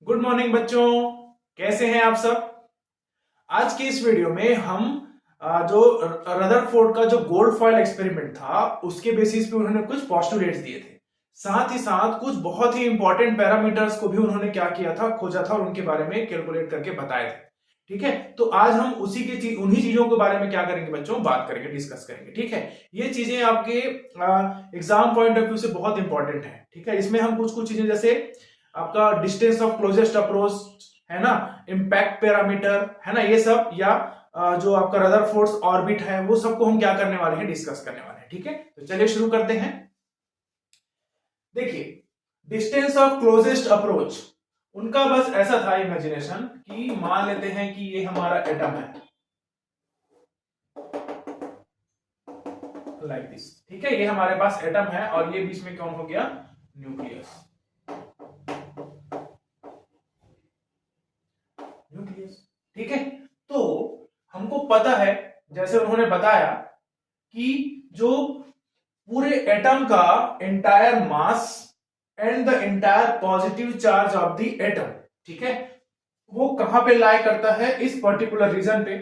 Good morning बच्चों, कैसे हैं आप सब। आज की इस वीडियो में हम जो रदरफोर्ड का जो गोल्ड फॉयल एक्सपेरिमेंट था उसके बेसिस पे उन्होंने कुछ पोस्टुलेट्स दिए थे। साथ ही साथ कुछ बहुत ही इंपॉर्टेंट पैरामीटर्स को भी उन्होंने क्या किया था, खोजा था और उनके बारे में कैलकुलेट करके बताए थे। ठीक है, तो आज हम उन्हीं चीजों के बारे में क्या करेंगे बच्चों, बात करेंगे, डिस्कस करेंगे। ठीक है, ये चीजें आपके एग्जाम पॉइंट ऑफ व्यू से बहुत इंपॉर्टेंट है। ठीक है, इसमें हम कुछ कुछ चीजें जैसे आपका डिस्टेंस ऑफ क्लोजेस्ट अप्रोच है ना, इम्पैक्ट पैरामीटर है ना, ये सब, या जो आपका रदरफोर्ड ऑर्बिट है वो सबको हम क्या करने वाले हैं, डिस्कस करने वाले हैं। ठीक है, तो चलिए शुरू करते हैं। देखिए, डिस्टेंस ऑफ क्लोजेस्ट अप्रोच उनका बस ऐसा था इमेजिनेशन कि मान लेते हैं कि ये हमारा एटम है लाइक दिस। ठीक है, ये हमारे पास एटम है और ये बीच में कौन हो गया, न्यूक्लियस। ठीक है, तो हमको पता है, जैसे उन्होंने बताया, कि जो पूरे एटम का entire mass and the entire positive charge of the atom, ठीक है, वो कहां पे लाई करता है, इस पर्टिकुलर रीजन पे,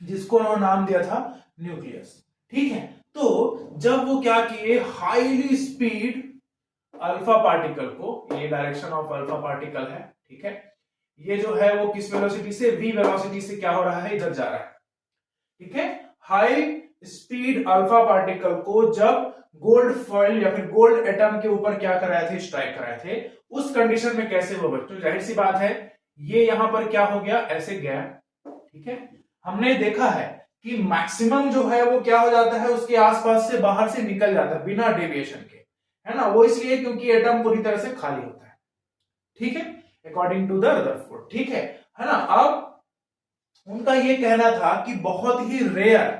जिसको उन्होंने नाम दिया था न्यूक्लियस। ठीक है, तो जब वो क्या किए, हाईली स्पीड अल्फा पार्टिकल को, ये डायरेक्शन ऑफ अल्फा पार्टिकल है, ठीक है, ये जो है वो किस वेलोसिटी से, v वेलोसिटी से क्या हो रहा है, इधर जा रहा है। ठीक है, हाई स्पीड अल्फा पार्टिकल को जब गोल्ड फॉइल या फिर गोल्ड एटम के ऊपर क्या कराए थे, स्ट्राइक कराए थे, उस कंडीशन में कैसे हुआ बच्चों, जाहिर सी बात है ये यहां पर क्या हो गया, ऐसे गया। ठीक है, हमने देखा है कि मैक्सिमम जो है वो क्या हो जाता है, उसके आसपास से बाहर से निकल जाता है बिना डेविएशन के, है ना, वो इसलिए क्योंकि एटम पूरी तरह से खाली होता है। ठीक है, अकॉर्डिंग टू द रदरफोर्ड। ठीक है ना। अब उनका ये कहना था कि बहुत ही रेयर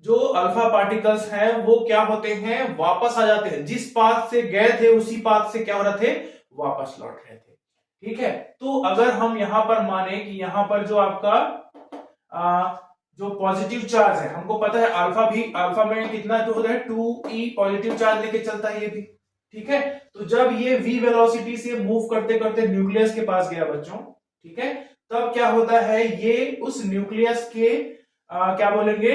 जो अल्फा पार्टिकल्स हैं वो क्या होते हैं, वापस आ जाते हैं, जिस पाथ से गए थे उसी पाथ से क्या हो रहे थे, वापस लौट रहे थे। ठीक है, तो अगर हम यहां पर माने कि यहां पर जो आपका जो पॉजिटिव चार्ज है, हमको पता है अल्फा में कितना जो होता है 2e पॉजिटिव चार्ज लेके चलता है ये भी। ठीक है, तो जब ये v वेलोसिटी से मूव करते करते न्यूक्लियस के पास गया बच्चों, ठीक है, तब क्या होता है, ये उस न्यूक्लियस के क्या बोलेंगे,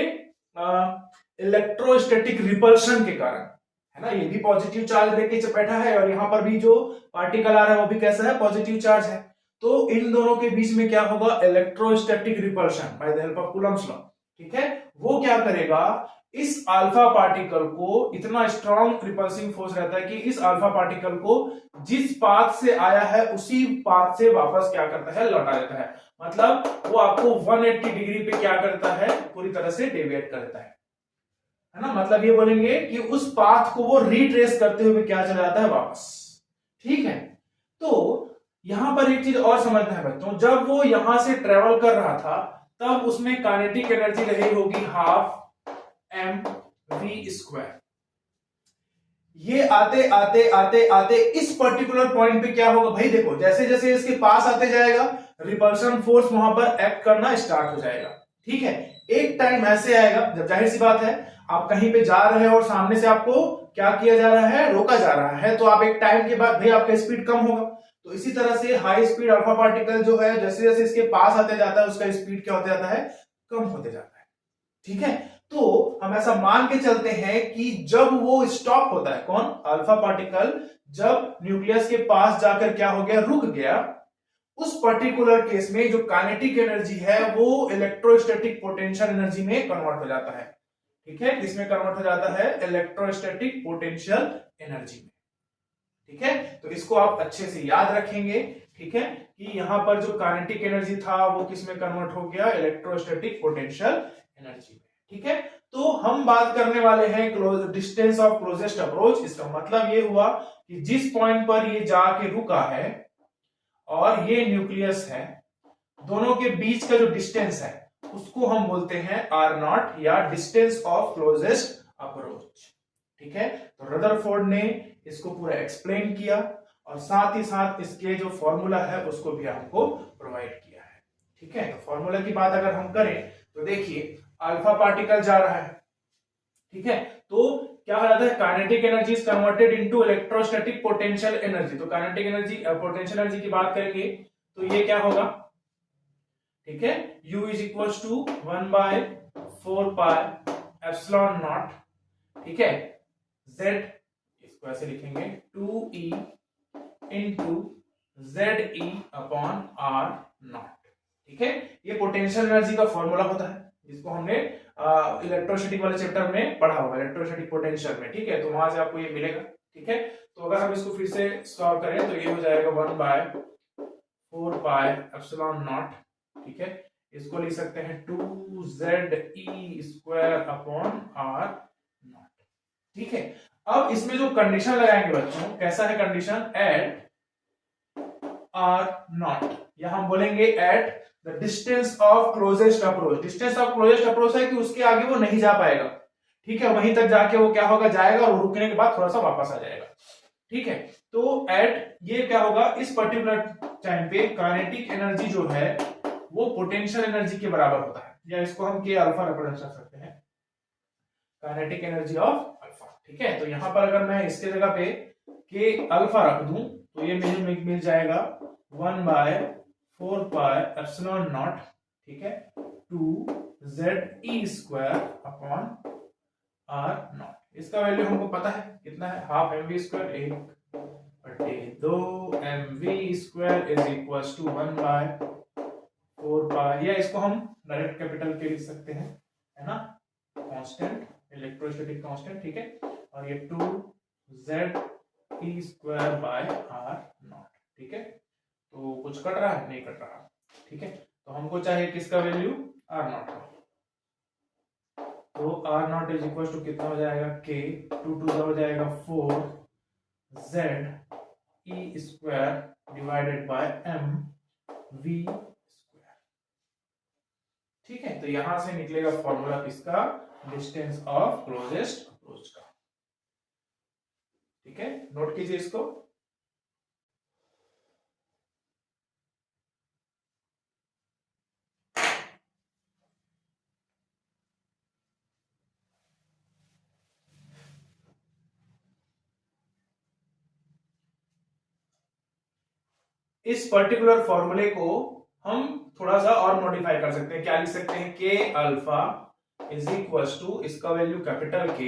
इलेक्ट्रोस्टैटिक रिपल्शन के कारण, है ना, ये भी पॉजिटिव चार्ज लेके बैठा है और यहां पर भी जो पार्टिकल आ रहा है वो भी कैसा है, पॉजिटिव चार्ज है। तो इन दोनों के बीच में क्या होगा, electrostatic repulsion by the help of Coulomb's law. ठीक है, वो क्या करेगा, इस अल्फा पार्टिकल को, इतना स्ट्रॉन्ग रिपल्सिंग फोर्स रहता है कि इस अल्फा पार्टिकल को जिस पाथ से आया है उसी पाथ से वापस क्या करता है, लौटा देता है। मतलब वो आपको 180 डिग्री पे क्या करता है, पूरी तरह से डेविएट कर देता है ना। मतलब ये बोलेंगे कि उस पाथ को वो रिट्रेस करते हुए क्या चला जाता है, वापस। ठीक है, तो यहां पर एक चीज और समझना है बच्चों, जब वो यहां से ट्रेवल कर रहा था तब उसमें काइनेटिक एनर्जी रही होगी हाफ mv²। ये आते आते आते आते इस पर्टिकुलर पॉइंट पे क्या होगा भाई, देखो जैसे जैसे इसके पास आते जाएगा रिपल्शन फोर्स वहां पर एक्ट करना स्टार्ट हो जाएगा। ठीक है, एक टाइम ऐसे आएगा जब, जाहिर सी बात है, आप कहीं पे जा रहे हैं और सामने से आपको क्या किया जा रहा है, रोका जा रहा है, तो आप एक टाइम के बाद भाई आपका स्पीड कम होगा। तो इसी तरह से हाई स्पीड अल्फा पार्टिकल जो है, जैसे जैसे इसके पास आते जाता है उसका स्पीड क्या होते जाता है, कम होते जाता है। ठीक है, तो हम ऐसा मान के चलते हैं कि जब वो स्टॉप होता है, कौन, अल्फा पार्टिकल, जब न्यूक्लियस के पास जाकर क्या हो गया, रुक गया, उस पर्टिकुलर केस में जो काइनेटिक एनर्जी है वो इलेक्ट्रोस्टैटिक पोटेंशियल एनर्जी में कन्वर्ट हो जाता है। ठीक है, किसमें कन्वर्ट हो जाता है, इलेक्ट्रोस्टैटिक पोटेंशियल एनर्जी में। ठीक है, तो इसको आप अच्छे से याद रखेंगे। ठीक है, कि यहां पर जो काइनेटिक एनर्जी था वो किसमें कन्वर्ट हो गया, इलेक्ट्रोस्टैटिक पोटेंशियल एनर्जी में। ठीक है, तो हम बात करने वाले हैं डिस्टेंस ऑफ क्लोजेस्ट अप्रोच। इसका मतलब ये हुआ कि जिस पॉइंट पर ये जाके रुका है और ये न्यूक्लियस है, दोनों के बीच का जो डिस्टेंस है उसको हम बोलते हैं R0 या डिस्टेंस ऑफ क्लोजेस्ट अप्रोच। ठीक है, तो रदरफोर्ड ने इसको पूरा एक्सप्लेन किया और साथ ही साथ इसके जो फॉर्मूला है उसको भी हमको प्रोवाइड किया है। ठीक है, तो फॉर्मूला की बात अगर हम करें तो देखिए, अल्फा पार्टिकल जा रहा है, ठीक है, तो क्या हो जाता है, kinetic energy is converted into electrostatic potential energy. तो काइनेटिक एनर्जी पोटेंशियल एनर्जी की बात करेंगे तो ये क्या होगा, ठीक है, U इज इक्वल टू 1/4πε0, ठीक है, Z इसको ऐसे लिखेंगे 2E into ZE upon R0, ठीक है। ये पोटेंशियल एनर्जी का फॉर्मूला होता है जिसको हमने इलेक्ट्रोस्टैटिक वाले चैप्टर में पढ़ा होगा, इलेक्ट्रोस्टैटिक पोटेंशियल में, ठीक है। तो वहां से आपको ये मिलेगा, ठीक है। तो अगर हम इसको फिर से सॉल्व करें तो ये हो जाएगा 1/4πε0, ठीक है। इसको लिख सकते हैं 2ZE² अपॉन R0, ठीक है। अब इसमें जो कंडीशन लगाएंगे बच्चों, कैसा है कंडीशन, एट R0, या हम बोलेंगे at the distance of closest approach. Distance of closest approach है कि उसके आगे वो नहीं जा पाएगा, ठीक है, वहीं तक जाके वो क्या होगा, जाएगा और रुकने के बाद थोड़ा सा वापस आ जाएगा, ठीक है। तो एट ये क्या होगा, इस पर्टिकुलर टाइम पे काइनेटिक एनर्जी जो है वो पोटेंशियल एनर्जी के बराबर होता है, या इसको हम के अल्फा रिप्रेजेंट कर सकते हैं, काइनेटिक एनर्जी ऑफ अल्फा, ठीक है। तो यहां पर अगर मैं इसके जगह पे के अल्फा रख दूं तो ये मुझे मिल जाएगा 1/4πε0, ठीक है, 2ZE² अपॉन R0। इसका वैल्यू हमको पता है कितना है, half mv², 1/2 mv² is equal to 1/4π, या इसको हम डायरेक्ट कैपिटल के लिख सकते हैं, है ना, कांस्टेंट, इलेक्ट्रोस्टैटिक कांस्टेंट, ठीक है। और ये 2ZE²/R0, ठीक है। तो कुछ कट रहा है, नहीं कट रहा, ठीक है। तो हमको चाहिए किसका वैल्यू, R0 का। तो R0 इज इक्वल टू कितना हो जाएगा, K 2 हो जाएगा 4ZE² डिवाइडेड बाय mv², ठीक है। तो यहां से निकलेगा फॉर्मूला किसका, डिस्टेंस ऑफ क्लोजेस्ट अप्रोच का, ठीक है। नोट कीजिए इसको। इस पर्टिकुलर फॉर्मूले को हम थोड़ा सा और मॉडिफाई कर सकते हैं, क्या लिख सकते हैं, के अल्फा इज इक्वल टू, इसका वैल्यू कैपिटल के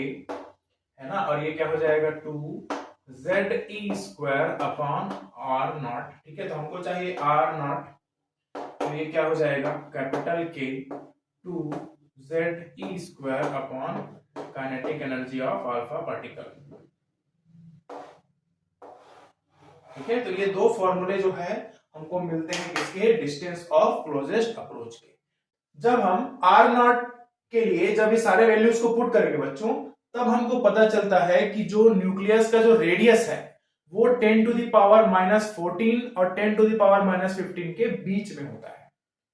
है ना, और ये क्या हो जाएगा 2ZE² अपॉन R0, ठीक है। तो हमको चाहिए R0, तो ये क्या हो जाएगा, कैपिटल के 2ZE² upon kinetic energy of alpha particle, ठीक है। तो ये दो फॉर्मूले जो है हमको मिलते हैं किसके, डिस्टेंस ऑफ क्लोजेस्ट अप्रोच के। जब हम R0 के लिए जब ये सारे वैल्यूज को पुट करेंगे बच्चों, तब हमको पता चलता है कि जो न्यूक्लियस का जो रेडियस है वो 10⁻⁻14 और 10⁻⁻15 के बीच में होता है,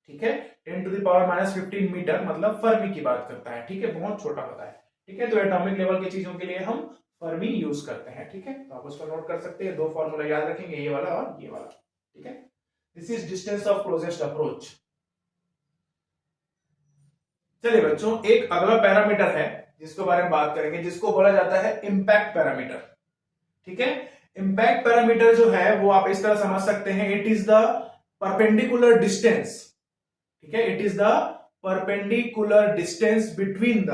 ठीक है। 10⁻⁻15 मीटर मतलब फर्मी की बात करता है, ठीक है, बहुत छोटा होता है, ठीक है। तो एटॉमिक लेवल की चीजों के लिए हम फर्मी यूज करते हैं, ठीक है। तो आप उसको नोट कर सकते हैं, दो फॉर्मूला याद रखेंगे, ये वाला और ये वाला, ठीक है। This is distance of closest approach. चलिए बच्चों, एक अगला पैरामीटर है जिसके बारे में बात करेंगे, जिसको बोला जाता है इंपैक्ट पैरामीटर, ठीक है। इंपैक्ट पैरामीटर जो है वो आप इस तरह समझ सकते हैं, it is the perpendicular distance, ठीक है, it is the perpendicular distance between the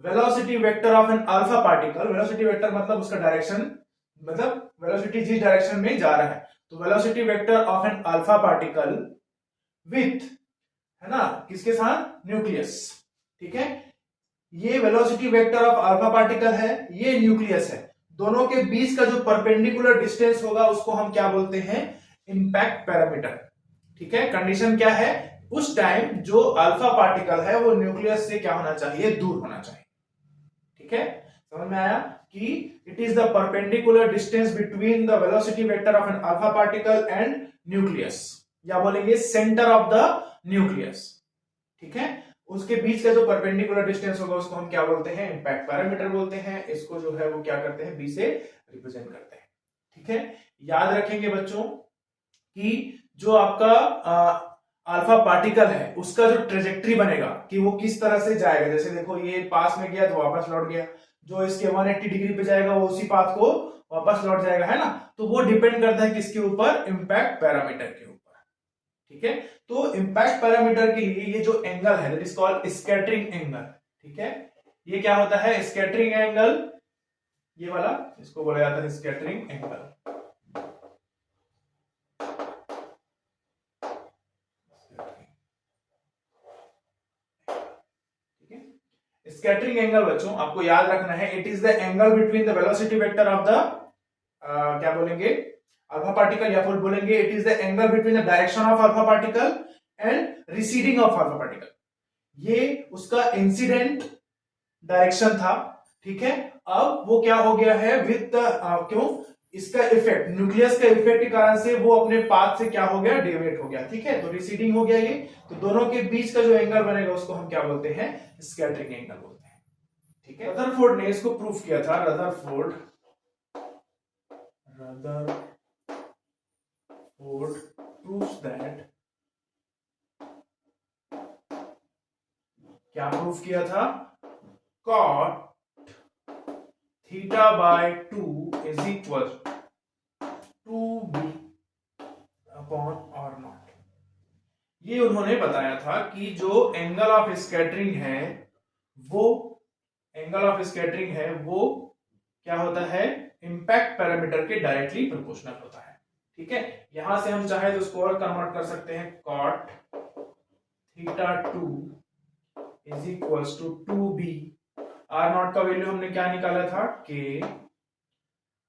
velocity vector of an alpha particle. Velocity vector मतलब उसका डायरेक्शन, मतलब वेलोसिटी जिस डायरेक्शन में जा रहा है, तो velocity vector of an alpha particle with, है ना, किसके साथ, न्यूक्लियस, ठीक है। ये velocity vector of alpha particle है, ये न्यूक्लियस है, दोनों के बीच का जो परपेंडिकुलर डिस्टेंस होगा उसको हम क्या बोलते हैं, इंपैक्ट पैरामीटर, ठीक है। कंडीशन क्या है, उस टाइम जो अल्फा पार्टिकल है वो न्यूक्लियस से क्या होना चाहिए, दूर होना चाहिए, ठीक है। समझ में आया कि it is the perpendicular distance between the velocity vector of an alpha particle and nucleus, या बोलेंगे सेंटर ऑफ द न्यूक्लियस, ठीक है। उसके बीच का जो परपेंडिकुलर डिस्टेंस होगा उसको हम क्या बोलते हैं, इंपैक्ट पैरामीटर बोलते हैं। इसको जो है वो क्या करते हैं, बी से रिप्रेजेंट करते हैं, ठीक है। याद रखेंगे बच्चों कि जो आपका अल्फा पार्टिकल है उसका जो ट्रेजेक्ट्री बनेगा कि वो किस तरह से जाएगा, जैसे देखो ये पास में गया तो वापस लौट गया, जो इसके 180 डिग्री पे जाएगा वो उसी पाथ को वापस लौट जाएगा, है ना। तो वो डिपेंड करता है किसके ऊपर, इंपैक्ट पैरामीटर के ऊपर, ठीक है। तो इंपैक्ट पैरामीटर के लिए ये जो एंगल है that is called scattering angle, ठीक है। ये क्या होता है, स्कैटरिंग एंगल, ये वाला इसको बोला जाता है स्कैटरिंग एंगल। स्कैटरिंग एंगल बच्चों आपको याद रखना है, it is the angle between the velocity vector of the क्या बोलेंगे, अल्फा पार्टिकल, या फिर बोलेंगे it is the angle between the direction of alpha particle and receding of alpha particle. ये उसका इंसिडेंट डायरेक्शन था, ठीक है। अब वो क्या हो गया है विद क्यों, इसका इफेक्ट, न्यूक्लियस का इफेक्ट के कारण से वो अपने पाथ से क्या हो गया, डेविएट हो गया, ठीक है। तो रिसीडिंग हो गया ये, तो दोनों के बीच का जो एंगल बनेगा उसको हम क्या बोलते हैं, स्कैटरिंग एंगल बोलते हैं, ठीक है। रदरफोर्ड ने इसको प्रूफ किया था, रदरफोर्ड proves that, क्या प्रूफ किया था, cot theta by 2 is equal 2b upon r naught. ये उन्होंने बताया था कि जो एंगल ऑफ स्कैटरिंग है वो, एंगल ऑफ स्कैटरिंग है वो क्या होता है, इंपैक्ट पैरामीटर के डायरेक्टली प्रोपोर्शनल होता है, ठीक है। यहां से हम चाहे तो उसको और कन्वर्ट कर सकते हैं, cot theta 2 is equals to 2b, r naught का वैल्यू हमने क्या निकाला था, k,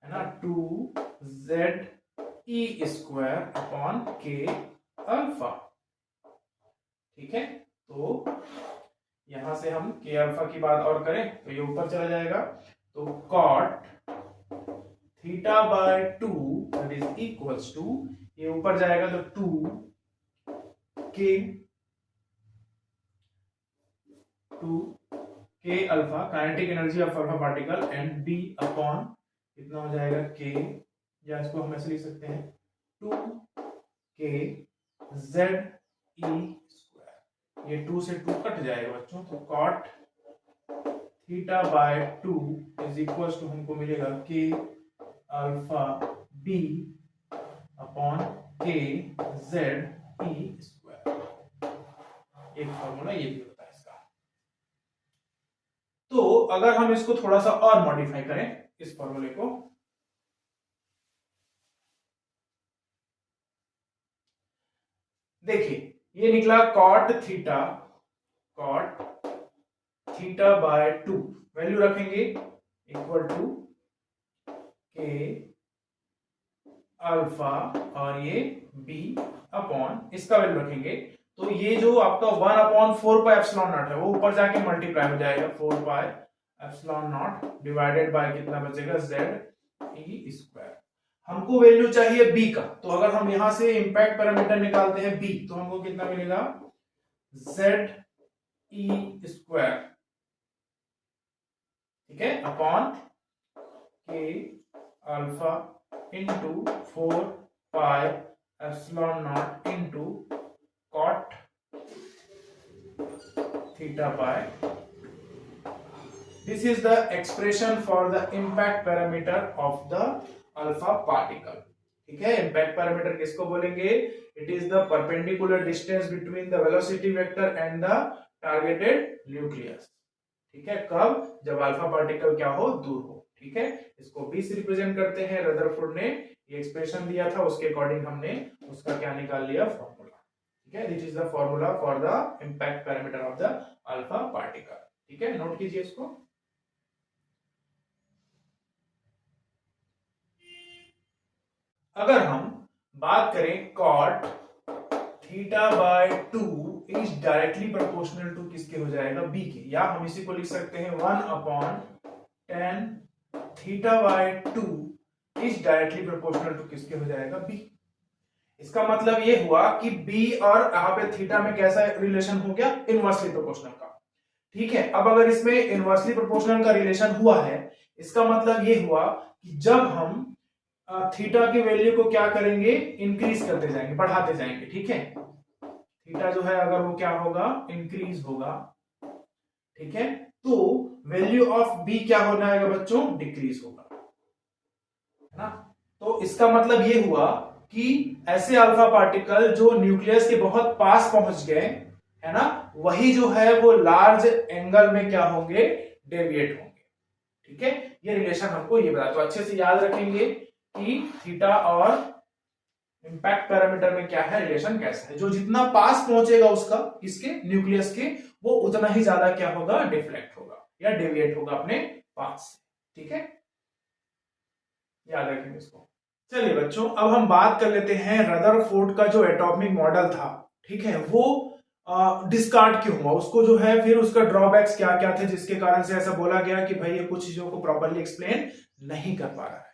है ना, 2z e square upon k alpha, ठीक है। तो यहां से हम k अल्फा की बात और करें तो ये ऊपर चला जाएगा, तो cot theta by 2 that is equals to, ये ऊपर जाएगा तो 2k alpha, kinetic energy of alpha particle, and b upon कितना हो जाएगा k, या इसको हम ऐसे लिख सकते हैं 2k z e स्क्वायर, ये 2 से 2 कट जाएगा बच्चों, तो cot theta by 2 is equals to हमको मिलेगा k alpha b upon k z e square. एक फॉर्मूला ये भी होता है इसका। तो अगर हम इसको थोड़ा सा और मॉडिफाई करें इस फॉर्मूले को, देखिए ये निकला cot थीटा बाय 2, वैल्यू रखेंगे इक्वल टू k अल्फा और ये b अपॉन, इसका वैल्यू रखेंगे तो ये जो आपका 1 अपॉन 4 पाई एप्सिलॉन नॉट है वो ऊपर जाके मल्टीप्लाई हो जाएगा, 4 pi epsilon not divided by कितना बचेगा, z e स्क्वायर। हमको वैल्यू चाहिए b का, तो अगर हम यहां से इंपैक्ट पैरामीटर निकालते हैं b, तो हमको कितना मिलेगा, z e स्क्वायर, ठीक है, upon k alpha into 4 pi epsilon not into cot theta bye, this is the expression for the impact parameter of the alpha particle, ठीक है। impact parameter किसको बोलेंगे, it is the perpendicular distance between the velocity vector and the targeted nucleus, ठीक है। कब, जब alpha particle क्या हो, दूर हो, ठीक है। इसको 20 रिप्रेजेंट करते हैं, रदरफोर्ड ने ये एक्सप्रेशन दिया था उसके अकॉर्डिंग हमने उसका क्या निकाल लिया, फॉर्मूला, ठीक है। This is the formula for the impact parameter of the alpha particle, ठीक है, नोट कीजिए इसको। अगर हम बात करें cot theta by 2 is directly proportional to किसके हो जाएगा, b के, या हम इसी को लिख सकते हैं 1 upon 10 theta by 2 is directly proportional to किसके हो जाएगा, b। इसका मतलब ये हुआ कि b और यहाँ पे थीटा में कैसा रिलेशन हो गया, इनवर्सली प्रोपोर्शनल का, ठीक है। अब अगर इसमें इनवर्सली प्रोपोर्शनल का रिलेशन हुआ है, इसका मतलब ये हुआ कि जब हम थीटा की वैल्यू को क्या करेंगे, इंक्रीज करते जाएंगे, बढ़ाते जाएंगे, ठीक है। थीटा जो है अगर वो क्या होगा, इंक्रीज होगा, ठीक है, तो वैल्यू ऑफ बी क्या होना है बच्चों, डिक्रीज होगा, है ना। तो इसका मतलब ये हुआ कि ऐसे अल्फा पार्टिकल जो न्यूक्लियस के बहुत पास पहुंच गए, है ना, वही जो है वो लार्ज एंगल में क्या होंगे, डेविएट होंगे। ठीक है, ये रिलेशन हमको ये बता, तो अच्छे से याद रखेंगे कि थीटा और इंपैक्ट पैरामीटर में क्या है, रिलेशन कैसा है। जो जितना पास पहुंचेगा उसका, किसके, न्यूक्लियस के, वो उतना ही ज्यादा क्या होगा, डिफ्लेक्ट होगा या डेविएट होगा अपने पाथ से। ठीक है, याद रखेंगे इसको। चलिए बच्चों, अब हम बात कर लेते हैं रदरफोर्ड का जो एटॉमिक मॉडल था, ठीक है, वो डिस्कार्ड क्यों हुआ, उसको जो है फिर उसका ड्रॉबैक्स क्या क्या थे जिसके कारण से ऐसा बोला गया कि भाई ये कुछ चीजों को प्रॉपर्ली एक्सप्लेन नहीं कर पा रहा है।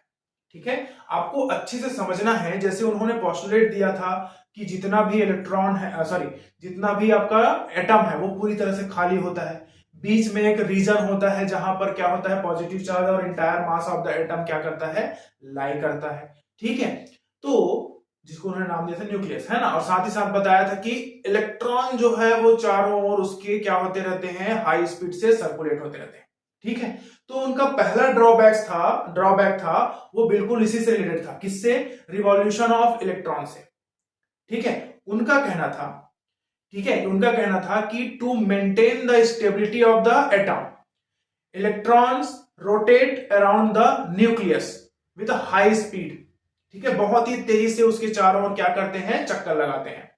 ठीक है, आपको अच्छे से समझना है, जैसे उन्होंने पोस्टुलेट दिया था कि जितना भी इलेक्ट्रॉन है, सॉरी, जितना भी आपका एटम है वो पूरी तरह से खाली होता है, बीच में एक रीजन होता है जहां पर क्या होता है, पॉजिटिव चार्ज और entire mass of the atom क्या करता है, लाई करता है। ठीक है, तो जिसको उन्होंने नाम दिया था न्यूक्लियस, है ना, और साथ ही साथ बताया था कि इलेक्ट्रॉन जो है वो चारों ओर उसके क्या होते रहते हैं, हाई स्पीड से सर्कुलेट होते रहते हैं। ठीक है, तो उनका पहला ड्रॉबैक था वो बिल्कुल इसी से रिलेटेड था, किससे, रिवॉल्यूशन ऑफ इलेक्ट्रॉन से। ठीक है, उनका कहना था, ठीक है, उनका कहना था कि to maintain the stability of the atom, electrons rotate around the nucleus with high speed. ठीक है, बहुत ही तेजी से उसके चारों ओर क्या करते हैं, चक्कर लगाते हैं।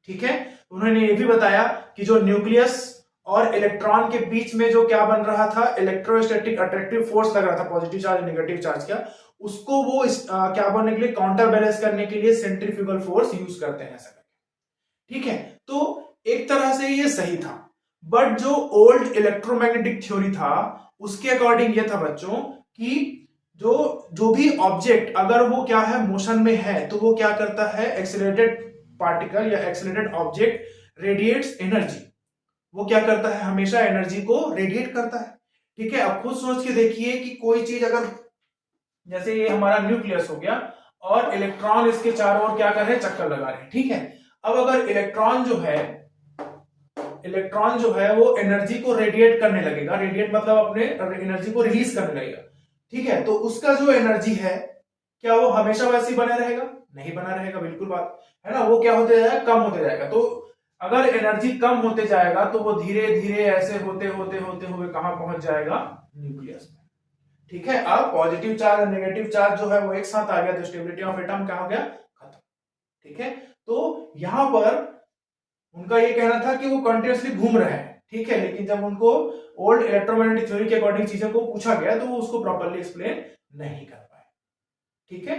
ठीक है, उन्होंने ये भी बताया कि जो न्यूक्लियस और इलेक्ट्रॉन के बीच में जो क्या बन रहा था, इलेक्ट्रोस्टैटिक अट्रैक्टिव फोर्स लग रहा था, पॉजिटिव चार्ज नेगेटिव चार्ज का, उसको वो क्या बनने के लिए, काउंटर बैलेंस करने के लिए सेंट्रीफ्यूगल फोर्स यूज करते हैं ऐसा करके। ठीक है, तो एक तरह से ये सही था, बट जो ओल्ड इलेक्ट्रोमैग्नेटिक थ्योरी था उसके अकॉर्डिंग ये था बच्चों कि जो भी ऑब्जेक्ट अगर वो क्या है, मोशन में है, तो वो क्या करता है, एक्सेलरेटेड पार्टिकल या एक्सेलरेटेड ऑब्जेक्ट रेडिएट्स एनर्जी, वो क्या करता है, हमेशा एनर्जी को रेडिएट करता है। ठीक है, अब खुद सोच के देखिए कि कोई चीज अगर, जैसे ये हमारा न्यूक्लियस हो गया और इलेक्ट्रॉन इसके चारों ओर क्या कर रहे हैं, चक्कर लगा रहे हैं। ठीक है, अब अगर इलेक्ट्रॉन जो है वो एनर्जी को रेडिएट करने लगेगा, रेडिएट मतलब अपने एनर्जी को रिलीज करने लगेगा। ठीक है, तो उसका जो एनर्जी है क्या वो हमेशा वैसे ही बना रहेगा, नहीं बना रहेगा, बिल्कुल बात है ना, वो क्या होते जाएगा, कम होते जाएगा। तो अगर एनर्जी कम होते जाएगा तो वो धीरे धीरे ऐसे होते होते होते हुए कहां पहुंच जाएगा, न्यूक्लियस में। ठीक है, अब पॉजिटिव चार्ज और नेगेटिव चार्ज जो है वो एक साथ आ गया, तो स्टेबिलिटी ऑफ एटम क्या हो गया, खत्म। ठीक है, तो यहां पर उनका ये कहना था कि वो कंटिन्यूअसली घूम रहे हैं। ठीक है, लेकिन जब उनको ओल्ड इलेक्ट्रोमैग्नेटिक थ्योरी के अकॉर्डिंग चीजों को पूछा गया तो वो उसको प्रॉपर्ली एक्सप्लेन नहीं कर पाए। ठीक है,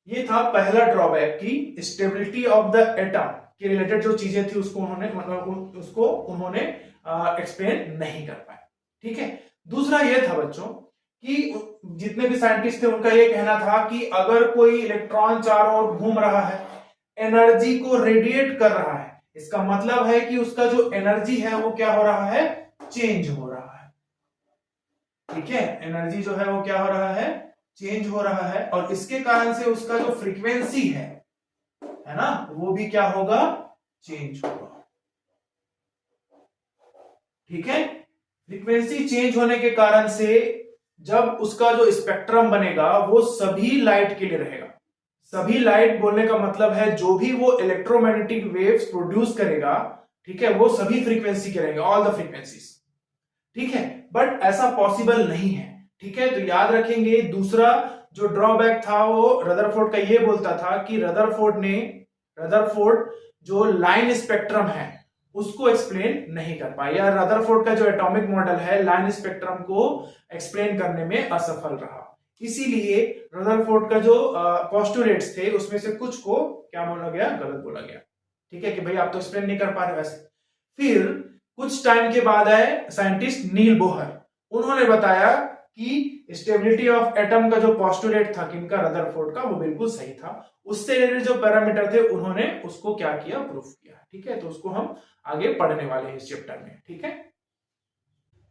ये था पहला ड्रॉबैक की स्टेबिलिटी ऑफ द एटम के रिलेटेड जो चीजें थी उसको उन्होंने एक्सप्लेन नहीं कर पाए। ठीक है, दूसरा ये था बच्चों कि जितने भी साइंटिस्ट थे उनका ये कहना था कि अगर कोई इलेक्ट्रॉन चारों ओर घूम रहा है, एनर्जी को रेडिएट कर रहा है, इसका मतलब है कि उसका जो एनर्जी है वो क्या हो रहा है, चेंज हो रहा है। ठीक है, एनर्जी जो है वो क्या हो रहा है, चेंज हो रहा है, और इसके कारण से उसका जो फ्रीक्वेंसी है ना, वो भी क्या होगा, चेंज होगा। ठीक है, फ्रीक्वेंसी चेंज होने के कारण से जब उसका जो स्पेक्ट्रम बनेगा वो सभी लाइट के लिए रहेगा। सभी लाइट बोलने का मतलब है जो भी वो इलेक्ट्रोमैग्नेटिक वेव्स प्रोड्यूस करेगा, ठीक है, वो सभी फ्रीक्वेंसी के रहेंगे, ऑल द फ्रीक्वेंसीज। ठीक है, बट ऐसा पॉसिबल नहीं है। ठीक है, तो याद रखेंगे दूसरा जो ड्रॉबैक था वो रदरफोर्ड का ये बोलता था कि रदरफोर्ड जो लाइन स्पेक्ट्रम है उसको एक्सप्लेन नहीं कर पाया, या रदरफोर्ड का जो एटॉमिक मॉडल है लाइन स्पेक्ट्रम को एक्सप्लेन करने में असफल रहा। इसीलिए रदरफोर्ड का जो पोस्टुलेट्स थे उसमें से कुछ को क्या बोला गया, गलत बोला गया। ठीक है, कि भाई आप तो एक्सप्लेन नहीं कर पा रहे वैसे। फिर कुछ टाइम के बाद आए साइंटिस्ट नील बोहर, उन्होंने बताया कि स्टेबिलिटी ऑफ एटम का जो पोस्टुलेट था किनका, रदरफोर्ड का, वो बिल्कुल सही था। उससे रिलेटेड जो पैरामीटर थे उन्होंने उसको क्या किया, प्रूफ किया। ठीक है, तो उसको हम आगे पढ़ने वाले हैं इस चैप्टर में। ठीक है,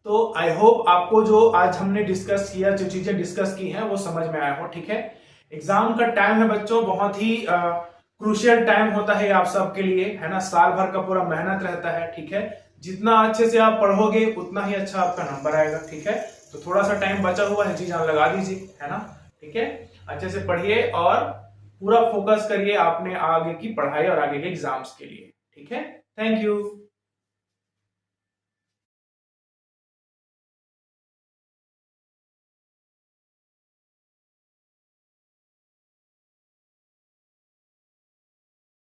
तो आई होप आपको जो आज हमने डिस्कस किया, जो चीजें डिस्कस की हैं वो समझ में आया हो। ठीक है, एग्जाम का टाइम है बच्चों, बहुत ही क्रूशियल टाइम होता है आप सबके लिए, है ना, साल भर का पूरा मेहनत रहता है। ठीक है, जितना अच्छे से आप पढ़ोगे उतना ही अच्छा आपका नंबर आएगा। ठीक है, तो थोड़ा सा टाइम बचा हुआ है, जी जान लगा दीजिए, है ना। ठीक है, अच्छे से पढ़िए और पूरा फोकस करिए आपने आगे की पढ़ाई और आगे के एग्जाम्स के लिए। ठीक है, थैंक यू।